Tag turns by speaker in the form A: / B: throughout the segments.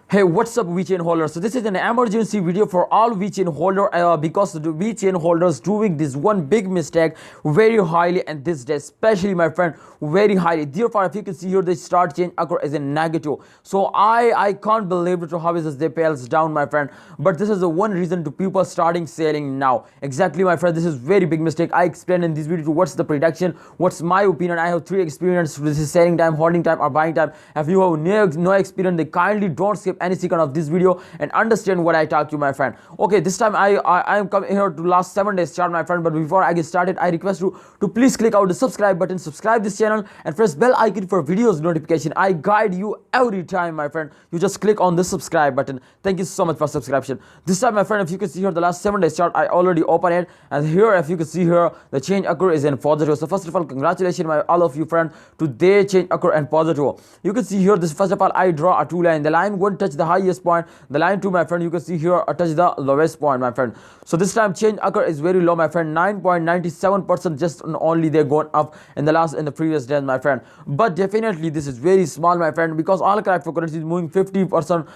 A: Hey, what's up, Vechain Holders? So this is an emergency video for all Vechain holder because the Vechain holders doing this one big mistake very highly, and this day, especially my friend, very highly. Therefore, if you can see here, the start change occur as a negative. So I can't believe it. How is this they fails down, my friend? But this is the one reason to people starting selling now. Exactly, my friend. This is very big mistake. I explained in this video to what's the prediction, what's my opinion. I have 3 experience. This is selling time, holding time, or buying time. If you have no experience, they kindly don't skip any second of this video and understand what I talk to, my friend. Okay, this time I am coming here to last 7 days chart, my friend. But before I get started, I request you to please click out the subscribe button, subscribe this channel, and press bell icon for videos notification. I guide you every time, my friend. You just click on the subscribe button. Thank you so much for subscription. This time, my friend, if you can see here the last 7 days chart, I already open it, and here if you can see here the change occur is in positive. So first of all, congratulations, my all of you friend, today change occur and positive. You can see here this first of all I draw a 2 line. The line won't touch the highest point, the line 2, my friend, you can see here touch the lowest point, my friend. So this time change occur is very low, my friend. 9.97% just only they're going up in the previous days, my friend. But definitely this is very small, my friend, because all cryptocurrency is moving 50%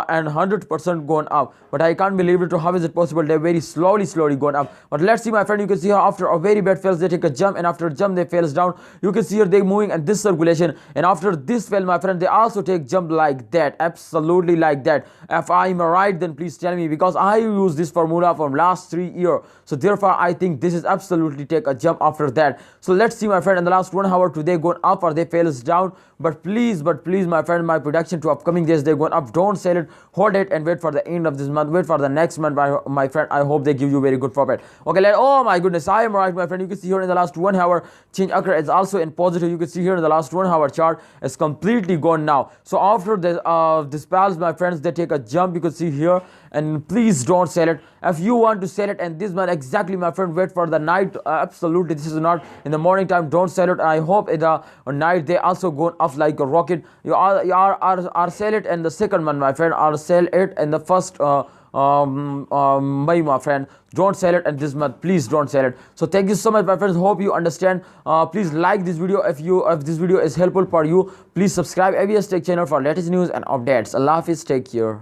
A: and 100% going up. But I can't believe it. How is it possible? They're very slowly going up. But let's see, my friend. You can see here after a very bad fails, they take a jump, and after a jump they fails down. You can see here they moving and this circulation, and after this fail, my friend, they also take jump like that, absolutely like that. If I'm right, then please tell me, because I use this formula from last 3 years. So therefore I think this is absolutely take a jump after that. So let's see, my friend, in the last 1 hour today going up or they fails down. But please, my friend, my prediction to upcoming days, they're going up. Don't sell it, hold it, and wait for the end of this month, wait for the next month, my friend. I hope they give you very good profit. Okay, oh my goodness, I am right, my friend. You can see here in the last 1 hour change occur is also in positive. You can see here in the last 1 hour chart is completely gone now. So after this pals, my friends, they take a jump. You can see here, and please don't sell it. If you want to sell it and this month exactly, my friend, wait for the night. Absolutely, this is not in the morning time. Don't sell it. I hope in the night they also go up like a rocket. You are sell it in the second month, my friend, or sell it in the first May, my friend. Don't sell it in this month, please don't sell it. So thank you so much, my friends. Hope you understand. Please like this video. If this video is helpful for you, please subscribe ABS Tech channel for latest news and updates. Allah Hafiz, take care.